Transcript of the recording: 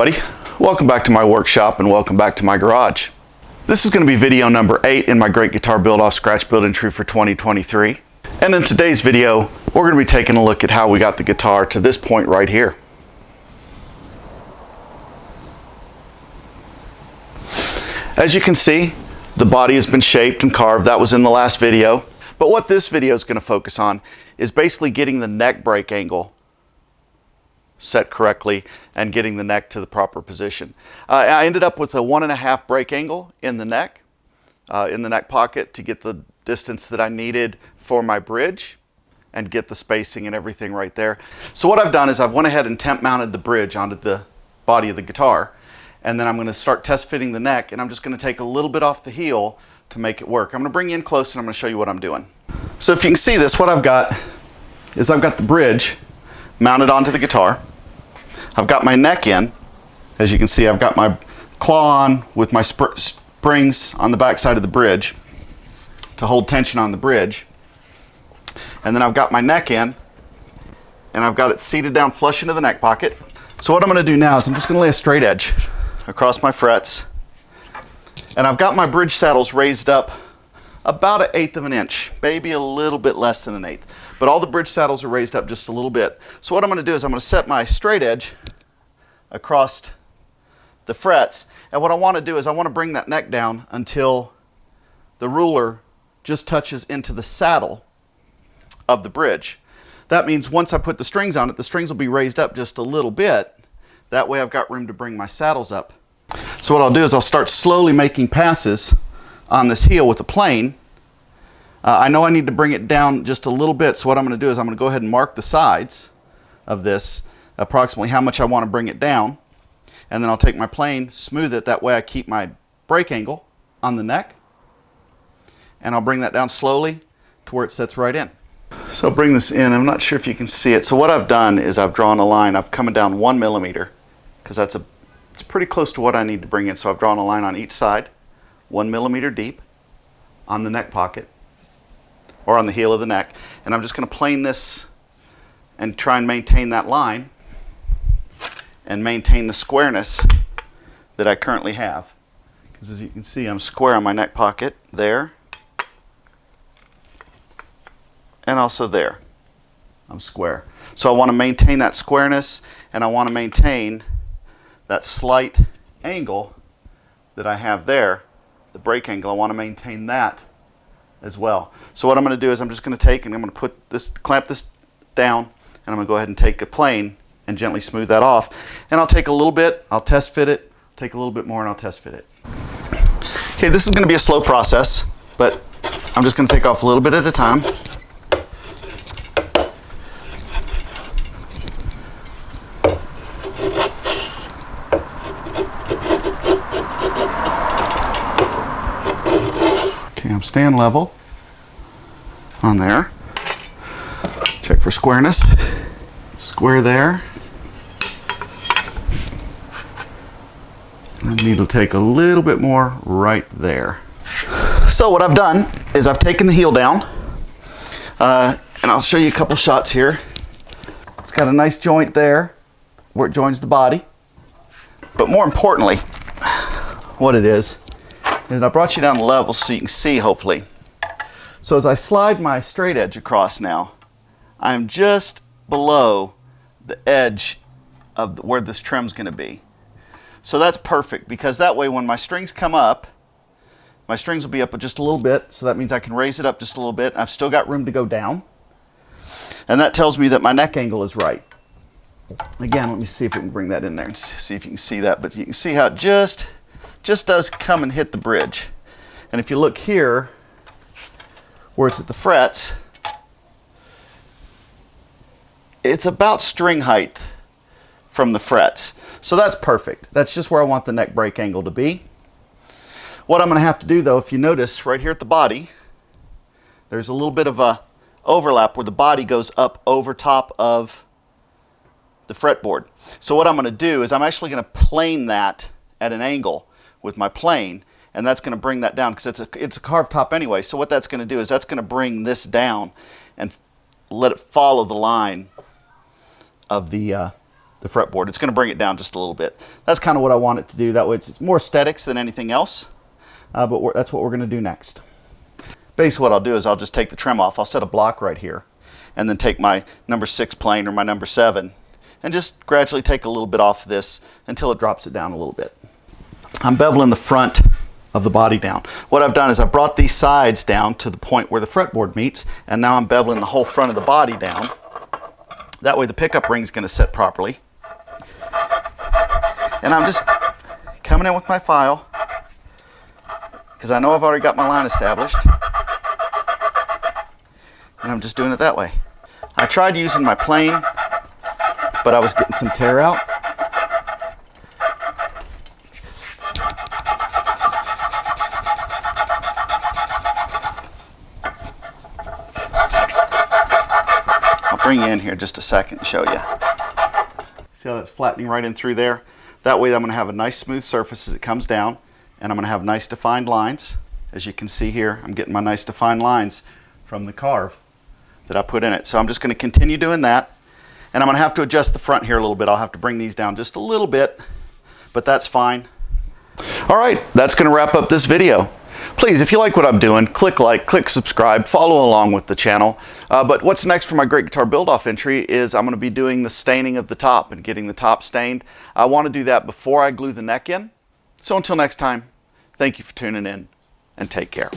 everybody, welcome back to my workshop and welcome back to my garage. This is going to be video number 8 in my Great Guitar Build-Off Scratch Build Entry for 2023. And in today's video, we're going to be taking a look at how we got the guitar to this point right here. As you can see, the body has been shaped and carved. That was in the last video. But what this video is going to focus on is basically getting the neck break angle set correctly and getting the neck to the proper position. I ended up with a 1.5 break angle in the neck pocket to get the distance that I needed for my bridge and get the spacing and everything right there. So what I've done is I've went ahead and temp mounted the bridge onto the body of the guitar, and then I'm going to start test fitting the neck, and I'm just going to take a little bit off the heel to make it work. I'm going to bring you in close and I'm going to show you what I'm doing. So if you can see this, what I've got is I've got the bridge mounted onto the guitar. I've got my neck in. As you can see, I've got my claw on with my springs on the back side of the bridge to hold tension on the bridge. And then I've got my neck in, and I've got it seated down flush into the neck pocket. So what I'm going to do now is I'm just going to lay a straight edge across my frets. And I've got my bridge saddles raised up about 1/8 of an inch, maybe a little bit less than 1/8. But all the bridge saddles are raised up just a little bit. So what I'm going to do is I'm going to set my straight edge across the frets. And what I want to do is I want to bring that neck down until the ruler just touches into the saddle of the bridge. That means once I put the strings on it, the strings will be raised up just a little bit. That way I've got room to bring my saddles up. So what I'll do is I'll start slowly making passes on this heel with the plane. I know I need to bring it down just a little bit, so what I'm going to do is I'm going to go ahead and mark the sides of this, approximately how much I want to bring it down, and then I'll take my plane, smooth it, that way I keep my break angle on the neck, and I'll bring that down slowly to where it sets right in. So I'll bring this in. I'm not sure if you can see it. So what I've done is I've drawn a line. I've come down 1 millimeter because it's pretty close to what I need to bring in. So I've drawn a line on each side, 1 millimeter deep on the neck pocket, or on the heel of the neck, and I'm just going to plane this and try and maintain that line and maintain the squareness that I currently have. Because as you can see, I'm square on my neck pocket there, and also there. I'm square. So I want to maintain that squareness, and I want to maintain that slight angle that I have there, the break angle. I want to maintain that as well. So what I'm going to do is I'm just going to take and I'm going to clamp this down, and I'm going to go ahead and take a plane and gently smooth that off. And I'll take a little bit, I'll test fit it, take a little bit more, and I'll test fit it. Okay, this is going to be a slow process, but I'm just going to take off a little bit at a time. I'm staying level on there. Check for squareness. Square there. And I need to take a little bit more right there. So what I've done is I've taken the heel down, and I'll show you a couple shots here. It's got a nice joint there where it joins the body. But more importantly, what it is I brought you down level so you can see, hopefully. So as I slide my straight edge across now, I'm just below the edge of where this trim's going to be. So that's perfect, because that way when my strings come up, my strings will be up just a little bit, so that means I can raise it up just a little bit. I've still got room to go down, and that tells me that my neck angle is right. Again, let me see if we can bring that in there and see if you can see that, but you can see how it just does come and hit the bridge. And if you look here where it's at the frets, it's about string height from the frets. So that's perfect. That's just where I want the neck break angle to be. What I'm going to have to do, though, if you notice right here at the body, there's a little bit of a overlap where the body goes up over top of the fretboard. So what I'm going to do is I'm actually going to plane that at an angle with my plane, and that's going to bring that down because it's a carved top anyway. So what that's going to do is that's going to bring this down and let it follow the line of the the fretboard. It's going to bring it down just a little bit. That's kind of what I want it to do. That way it's more aesthetics than anything else, but that's what we're going to do next. Basically what I'll do is I'll just take the trim off. I'll set a block right here and then take my number 6 plane or my number 7 and just gradually take a little bit off of this until it drops it down a little bit. I'm beveling the front of the body down. What I've done is I've brought these sides down to the point where the fretboard meets, and now I'm beveling the whole front of the body down. That way the pickup ring is going to sit properly. And I'm just coming in with my file because I know I've already got my line established. And I'm just doing it that way. I tried using my plane, but I was getting some tear out. Bring you in here just a second and show you. See how that's flattening right in through there? That way I'm going to have a nice smooth surface as it comes down, and I'm going to have nice defined lines. As you can see here, I'm getting my nice defined lines from the carve that I put in it. So I'm just going to continue doing that, and I'm going to have to adjust the front here a little bit. I'll have to bring these down just a little bit, but that's fine. All right, that's going to wrap up this video. Please, if you like what I'm doing, click like, click subscribe, follow along with the channel. But what's next for my Great Guitar Build-Off entry is I'm going to be doing the staining of the top and getting the top stained. I want to do that before I glue the neck in. So until next time, thank you for tuning in and take care.